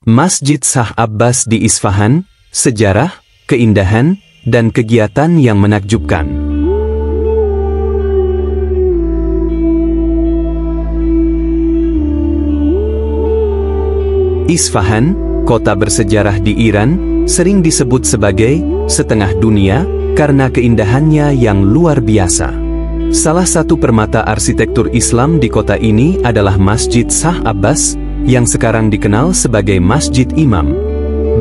Masjid Shah Abbas di Isfahan, sejarah, keindahan, dan kegiatan yang menakjubkan. Isfahan, kota bersejarah di Iran, sering disebut sebagai setengah dunia karena keindahannya yang luar biasa. Salah satu permata arsitektur Islam di kota ini adalah Masjid Shah Abbas, yang sekarang dikenal sebagai Masjid Imam.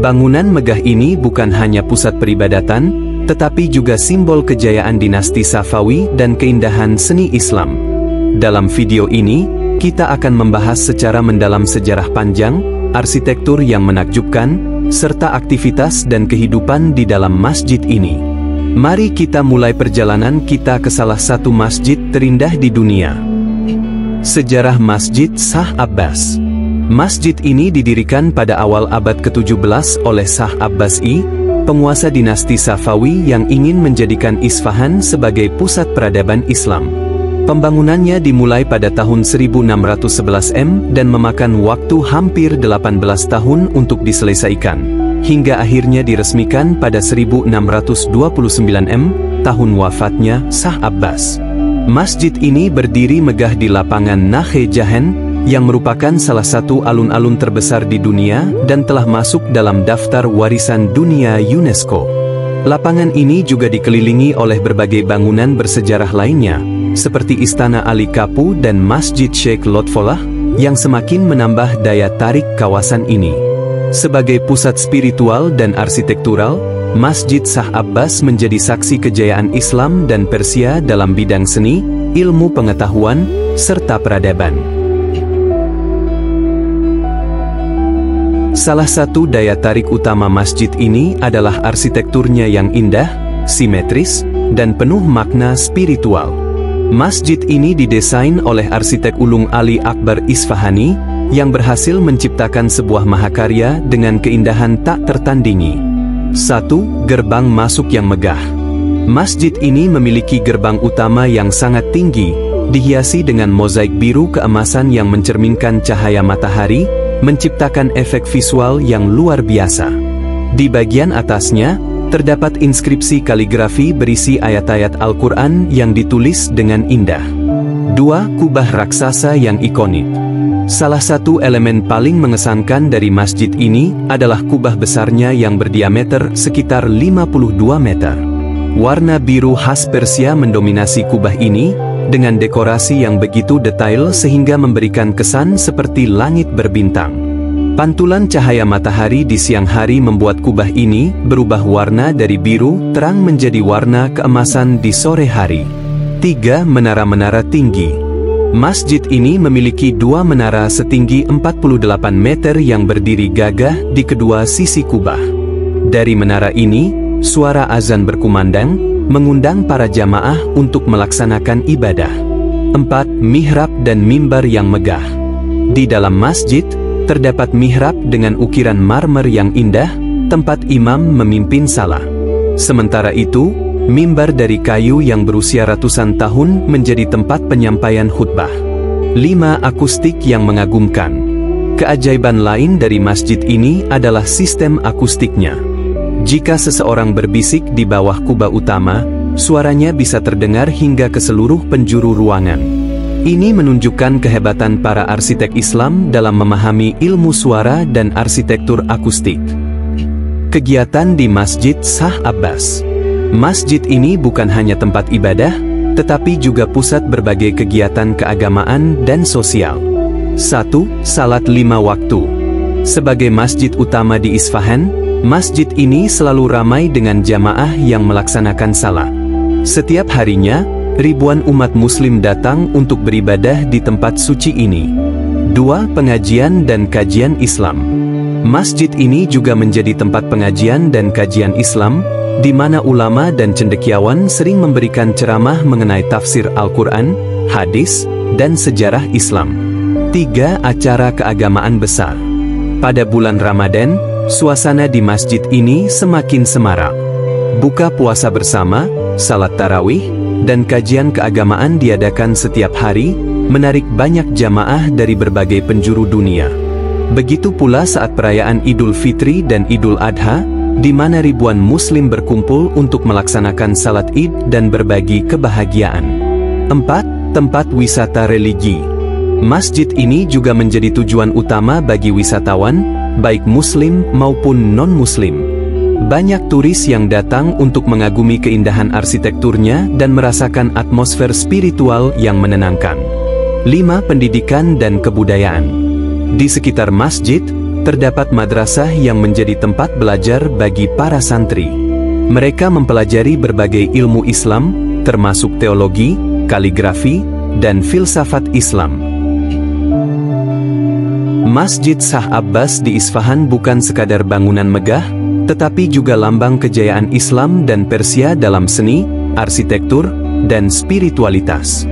Bangunan megah ini bukan hanya pusat peribadatan, tetapi juga simbol kejayaan dinasti Safawi dan keindahan seni Islam. Dalam video ini, kita akan membahas secara mendalam sejarah panjang, arsitektur yang menakjubkan, serta aktivitas dan kehidupan di dalam masjid ini. Mari kita mulai perjalanan kita ke salah satu masjid terindah di dunia. Sejarah Masjid Shah Abbas. Masjid ini didirikan pada awal abad ke-17 oleh Shah Abbas I, penguasa dinasti Safawi yang ingin menjadikan Isfahan sebagai pusat peradaban Islam. Pembangunannya dimulai pada tahun 1611 dan memakan waktu hampir 18 tahun untuk diselesaikan, hingga akhirnya diresmikan pada 1629 tahun wafatnya Shah Abbas. Masjid ini berdiri megah di lapangan Nakhe Jahan, yang merupakan salah satu alun-alun terbesar di dunia dan telah masuk dalam daftar warisan dunia UNESCO. Lapangan ini juga dikelilingi oleh berbagai bangunan bersejarah lainnya, seperti Istana Ali Kapu dan Masjid Sheikh Lotfollah, yang semakin menambah daya tarik kawasan ini. Sebagai pusat spiritual dan arsitektural, Masjid Shah Abbas menjadi saksi kejayaan Islam dan Persia dalam bidang seni, ilmu pengetahuan, serta peradaban. Salah satu daya tarik utama masjid ini adalah arsitekturnya yang indah, simetris, dan penuh makna spiritual. Masjid ini didesain oleh arsitek ulung Ali Akbar Isfahani, yang berhasil menciptakan sebuah mahakarya dengan keindahan tak tertandingi. 1. Gerbang masuk yang megah. Masjid ini memiliki gerbang utama yang sangat tinggi, dihiasi dengan mozaik biru keemasan yang mencerminkan cahaya matahari, menciptakan efek visual yang luar biasa. Di bagian atasnya, terdapat inskripsi kaligrafi berisi ayat-ayat Al-Quran yang ditulis dengan indah. 2. Kubah raksasa yang ikonik. Salah satu elemen paling mengesankan dari masjid ini adalah kubah besarnya yang berdiameter sekitar 52 meter. Warna biru khas Persia mendominasi kubah ini, dengan dekorasi yang begitu detail sehingga memberikan kesan seperti langit berbintang. Pantulan cahaya matahari di siang hari membuat kubah ini berubah warna dari biru terang menjadi warna keemasan di sore hari. 3. Menara-menara tinggi. Masjid ini memiliki dua menara setinggi 48 meter yang berdiri gagah di kedua sisi kubah. Dari menara ini, suara azan berkumandang, mengundang para jamaah untuk melaksanakan ibadah. 4. Mihrab dan mimbar yang megah. Di dalam masjid, terdapat mihrab dengan ukiran marmer yang indah, tempat imam memimpin salah. Sementara itu, mimbar dari kayu yang berusia ratusan tahun menjadi tempat penyampaian khutbah. 5. Akustik yang mengagumkan. Keajaiban lain dari masjid ini adalah sistem akustiknya. Jika seseorang berbisik di bawah kubah utama, suaranya bisa terdengar hingga ke seluruh penjuru ruangan. Ini menunjukkan kehebatan para arsitek Islam dalam memahami ilmu suara dan arsitektur akustik. Kegiatan di Masjid Shah Abbas. Masjid ini bukan hanya tempat ibadah, tetapi juga pusat berbagai kegiatan keagamaan dan sosial. 1. Salat 5 waktu. Sebagai masjid utama di Isfahan, masjid ini selalu ramai dengan jamaah yang melaksanakan salat. Setiap harinya, ribuan umat muslim datang untuk beribadah di tempat suci ini. 2. Pengajian dan kajian Islam. Masjid ini juga menjadi tempat pengajian dan kajian Islam, di mana ulama dan cendekiawan sering memberikan ceramah mengenai tafsir Al-Quran, hadis, dan sejarah Islam. 3. Acara keagamaan besar. Pada bulan Ramadan, suasana di masjid ini semakin semarak. Buka puasa bersama, salat tarawih, dan kajian keagamaan diadakan setiap hari, menarik banyak jamaah dari berbagai penjuru dunia. Begitu pula saat perayaan Idul Fitri dan Idul Adha, di mana ribuan Muslim berkumpul untuk melaksanakan salat Id dan berbagi kebahagiaan. 4. Tempat wisata religi. Masjid ini juga menjadi tujuan utama bagi wisatawan, baik Muslim maupun non-Muslim. Banyak turis yang datang untuk mengagumi keindahan arsitekturnya dan merasakan atmosfer spiritual yang menenangkan. 5. Pendidikan dan kebudayaan. Di sekitar masjid, terdapat madrasah yang menjadi tempat belajar bagi para santri. Mereka mempelajari berbagai ilmu Islam, termasuk teologi, kaligrafi, dan filsafat Islam. Masjid Shah Abbas di Isfahan bukan sekadar bangunan megah, tetapi juga lambang kejayaan Islam dan Persia dalam seni, arsitektur, dan spiritualitas.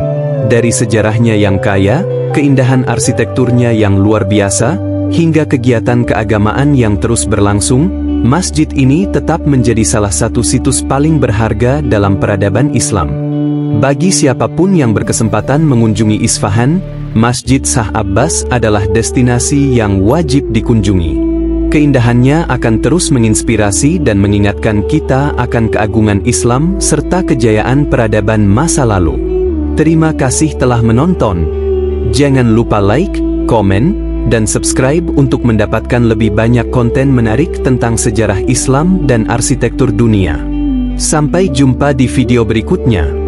Dari sejarahnya yang kaya, keindahan arsitekturnya yang luar biasa, hingga kegiatan keagamaan yang terus berlangsung, masjid ini tetap menjadi salah satu situs paling berharga dalam peradaban Islam. Bagi siapapun yang berkesempatan mengunjungi Isfahan, Masjid Shah Abbas adalah destinasi yang wajib dikunjungi. Keindahannya akan terus menginspirasi dan mengingatkan kita akan keagungan Islam serta kejayaan peradaban masa lalu. Terima kasih telah menonton. Jangan lupa like, komen, dan subscribe untuk mendapatkan lebih banyak konten menarik tentang sejarah Islam dan arsitektur dunia. Sampai jumpa di video berikutnya.